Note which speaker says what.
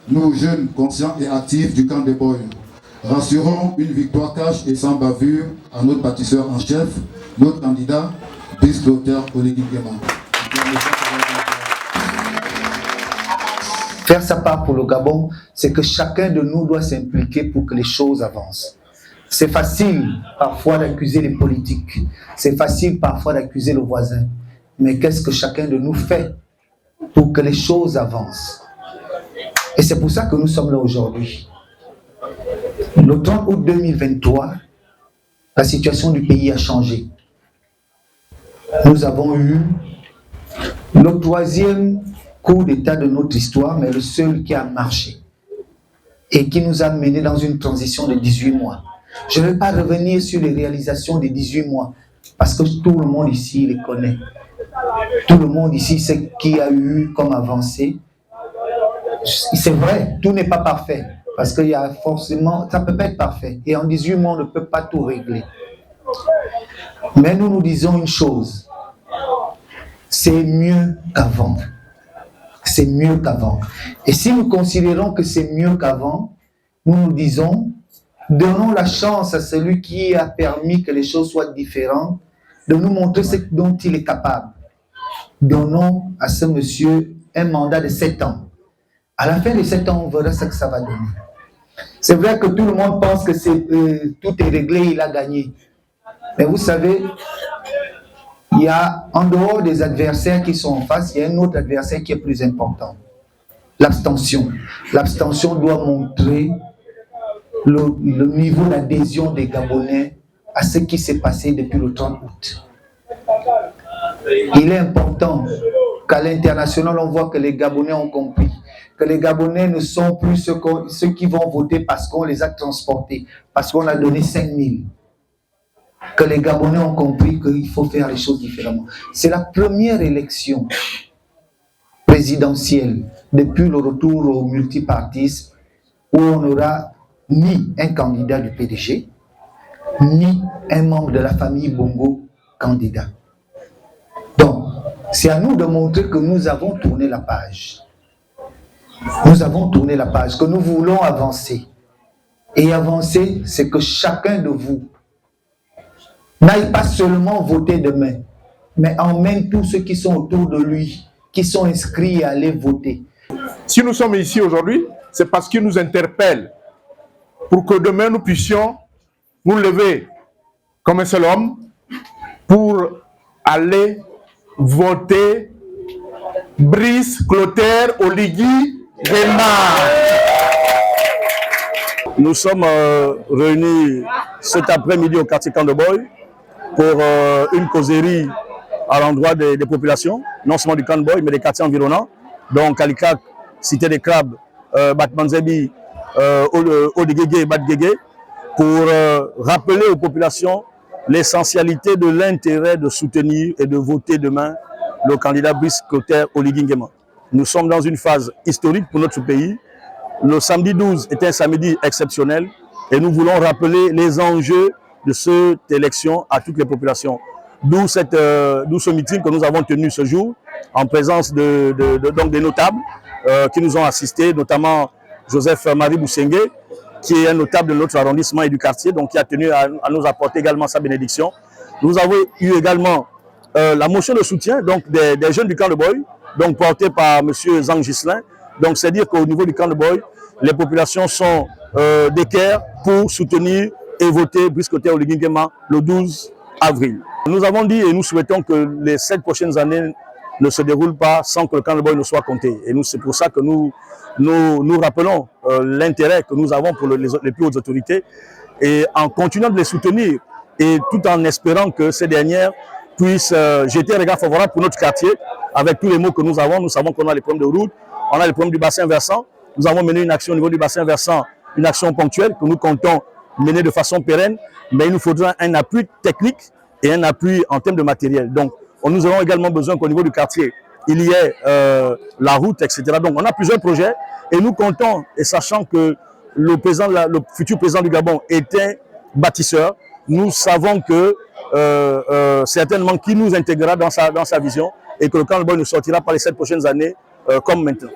Speaker 1: nous jeunes conscients et actifs du camp de Boy, rassurons une victoire cash et sans bavure à notre bâtisseur en chef, notre candidat, Brice Clotaire Oligui Nguema.
Speaker 2: Faire sa part pour le Gabon, c'est que chacun de nous doit s'impliquer pour que les choses avancent. C'est facile parfois d'accuser les politiques, c'est facile parfois d'accuser le voisin, mais qu'est-ce que chacun de nous fait pour que les choses avancent? Et c'est pour ça que nous sommes là aujourd'hui. Le 30 août 2023, la situation du pays a changé. Nous avons eu le 3e coup d'État de notre histoire, mais le seul qui a marché et qui nous a menés dans une transition de 18 mois. Je ne vais pas revenir sur les réalisations des 18 mois, parce que tout le monde ici les connaît. Tout le monde ici sait qui a eu comme avancée. C'est vrai, tout n'est pas parfait, parce qu'il y a forcément, ça ne peut pas être parfait. Et en 18 mois, on ne peut pas tout régler. Mais nous disons une chose, c'est mieux qu'avant. C'est mieux qu'avant. Et si nous considérons que c'est mieux qu'avant, nous disons, donnons la chance à celui qui a permis que les choses soient différentes, de nous montrer ce dont il est capable. Donnons à ce monsieur un mandat de 7 ans. À la fin de 7 ans, on verra ce que ça va donner. C'est vrai que tout le monde pense que tout est réglé, il a gagné. Mais vous savez, il y a, en dehors des adversaires qui sont en face, il y a un autre adversaire qui est plus important. L'abstention. L'abstention doit montrer le niveau d'adhésion des Gabonais à ce qui s'est passé depuis le 30 août. Il est important qu'à l'international, on voit que les Gabonais ont compris, que les Gabonais ne sont plus ceux qui vont voter parce qu'on les a transportés, parce qu'on a donné 5 000. Que les Gabonais ont compris qu'il faut faire les choses différemment. C'est la première élection présidentielle depuis le retour au multipartisme où on n'aura ni un candidat du PDG, ni un membre de la famille Bongo candidat. Donc, c'est à nous de montrer que nous avons tourné la page. Nous avons tourné la page, que nous voulons avancer. Et avancer, c'est que chacun de vous n'aille pas seulement voter demain, mais emmène tous ceux qui sont autour de lui, qui sont inscrits à aller voter.
Speaker 3: Si nous sommes ici aujourd'hui, c'est parce qu'il nous interpelle pour que demain nous puissions nous lever comme un seul homme pour aller voter Brice Clotaire Oligui Nguema.
Speaker 4: Nous sommes réunis cet après-midi au quartier Camp de Boy pour une causerie à l'endroit des populations, non seulement du Camp de Boy, mais des quartiers environnants, donc Kalikak, Cité des Crabes, Batmanzebi, Odegege et Batgege, pour rappeler aux populations l'essentialité de l'intérêt de soutenir et de voter demain le candidat Brice Clotaire Oligui Nguema. Nous sommes dans une phase historique pour notre pays. Le samedi 12 est un samedi exceptionnel et nous voulons rappeler les enjeux de cette élection à toutes les populations. D'où ce meeting que nous avons tenu ce jour en présence donc des notables qui nous ont assistés, notamment Joseph Marie Bousengue, qui est un notable de notre arrondissement et du quartier, donc qui a tenu à nous apporter également sa bénédiction. Nous avons eu également la motion de soutien donc des jeunes du Camp de Boy, donc portée par M. Zhang Ghislain. Donc c'est dire qu'au niveau du Camp de Boy, les populations sont d'équerre pour soutenir et voter Brice Clotaire Oligui Nguema le 12 avril. Nous avons dit et nous souhaitons que les 7 prochaines années ne se déroulent pas sans que le Camp de Boy ne soit compté. Et c'est pour ça que nous rappelons l'intérêt que nous avons pour les plus hautes autorités et en continuant de les soutenir et tout en espérant que ces dernières puissent jeter un regard favorable pour notre quartier avec tous les mots que nous avons. Nous savons qu'on a les problèmes de route, on a les problèmes du bassin versant. Nous avons mené une action au niveau du bassin versant, une action ponctuelle que nous comptons mener de façon pérenne, mais il nous faudra un appui technique et un appui en termes de matériel. Donc, nous aurons également besoin qu'au niveau du quartier, il y ait la route, etc. Donc, on a plusieurs projets et nous comptons, et sachant que le futur président du Gabon est un bâtisseur, nous savons que certainement qu'il nous intégrera dans sa vision et que le Camp de Boy nous sortira par les 7 prochaines années comme maintenant.